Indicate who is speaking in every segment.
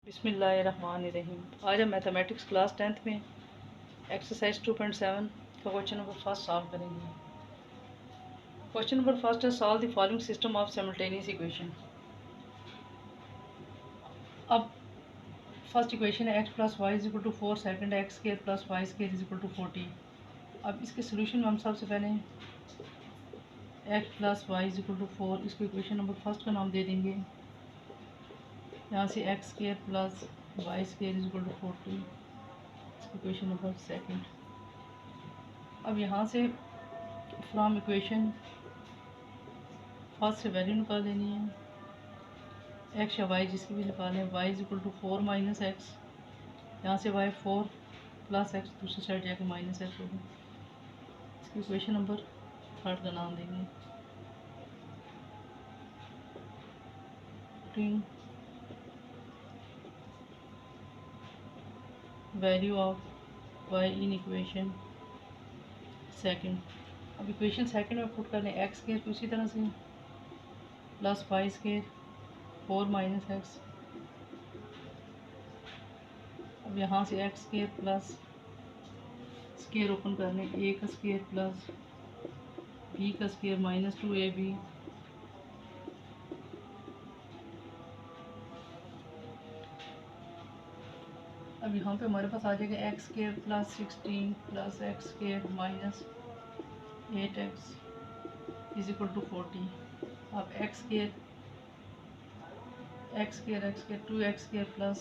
Speaker 1: बिस्मिल्लाहिर्रहमानिर्रहीम। आज हम मैथमेटिक्स क्लास 10th में एक्सरसाइज 2.7 का क्वेश्चन नंबर फर्स्ट सॉल्व करेंगे। क्वेश्चन नंबर फर्स्ट है solve the following system of simultaneous equation. अब फर्स्ट इक्वेशन है x plus y is equal to 4, second है x square plus y square is equal to 40। अब इसके solution में हम सबसे पहले x plus y is equal to 4 इसको इक्वेशन नंबर फर्स्ट का नाम दे देंगे। यहाँ से x square plus y square is equal to 40 equation number second. अब यहाँ से फ्रॉम इक्वेशन फर्स्ट से वैल्यू निकाल लेनी है एक्स या वाई जिसकी भी निकालें। Y is equal to 4 minus x, यहाँ से वाई 4 प्लस एक्स दूसरी साइड जाके माइनस एक्स होगा। इसकी इक्वेशन नंबर थर्ड का नाम देंगे। Value of y in equation second. अब इक्वेशन सेकंड में पुट कर लें एक्स स्क्वायर को इसी तरह से plus y square 4 minus x. अब यहाँ से x square plus square open कर लें ए का स्क्वायर प्लस बी का स्क्वायर माइनस 2ab। अब यहाँ पे हमारे पास आ जाएगा x square plus 16 plus x square minus 8x is equal to 40। अब x square 2x square plus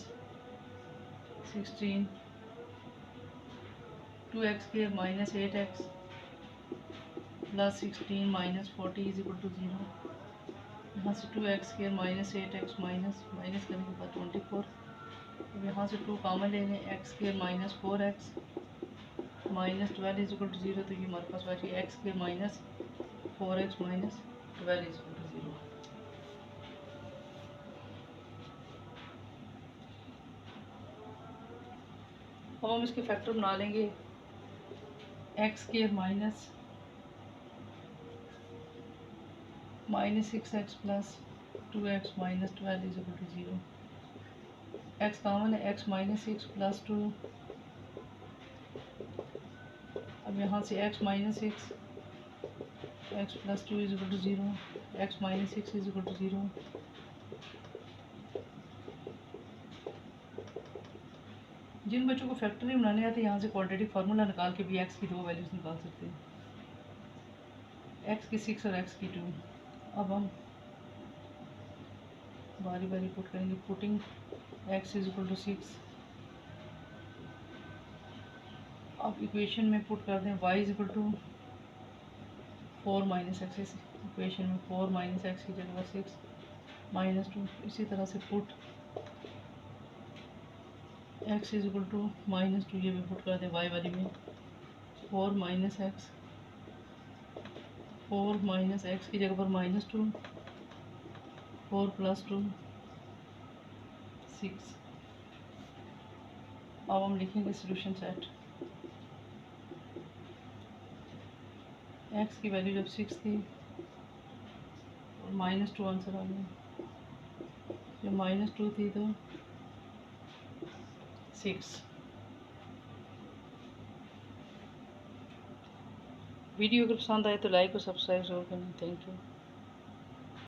Speaker 1: 16 2x square minus 8x plus 16 minus 40 is equal to 0। यहाँ से 2x square minus 8x minus करने के बाद 24। अब यहाँ से 2 कॉमन ले लें x square minus 4x minus 12 is equal to 0। तो ये हमारे पास बची x square minus 4x minus 12 is equal to 0। अब हम इसके फैक्टर बना लेंगे x square minus 6x plus 2x minus 12 is equal to 0। X common है x माइनस 6 प्लस 2। अब यहाँ से x minus 6 x plus 2 is equal to 0, x minus 6 is equal to 0। जिन बच्चों को फैक्टर नहीं बनाने आते यहाँ से क्वाड्रेटिक फार्मूला निकाल के भी x की 2 वैल्यूज निकाल सकते हैं, x की 6 और x की 2। अब हम बारी बारी पुट करेंगे। Putting x is equal to 6। अब इक्वेशन में पुट कर दें y is equal to 4 minus x. इस इक्वेशन में 4 माइनस एक्स की जगह 6 माइनस 2। इसी तरह से put x is equal to minus 2 ये भी पुट कर दें y वाली में 4 माइनस एक्स की जगह पर माइनस 2 4 प्लस 2 6। अब हम लिखेंगे सोल्यूशन सेट। x की वैल्यू जब 6 थी और माइनस 2 आंसर आ गया, जब माइनस 2 थी तो 6। वीडियो अगर पसंद आए तो लाइक और सब्सक्राइब जरूर करें। Thank you.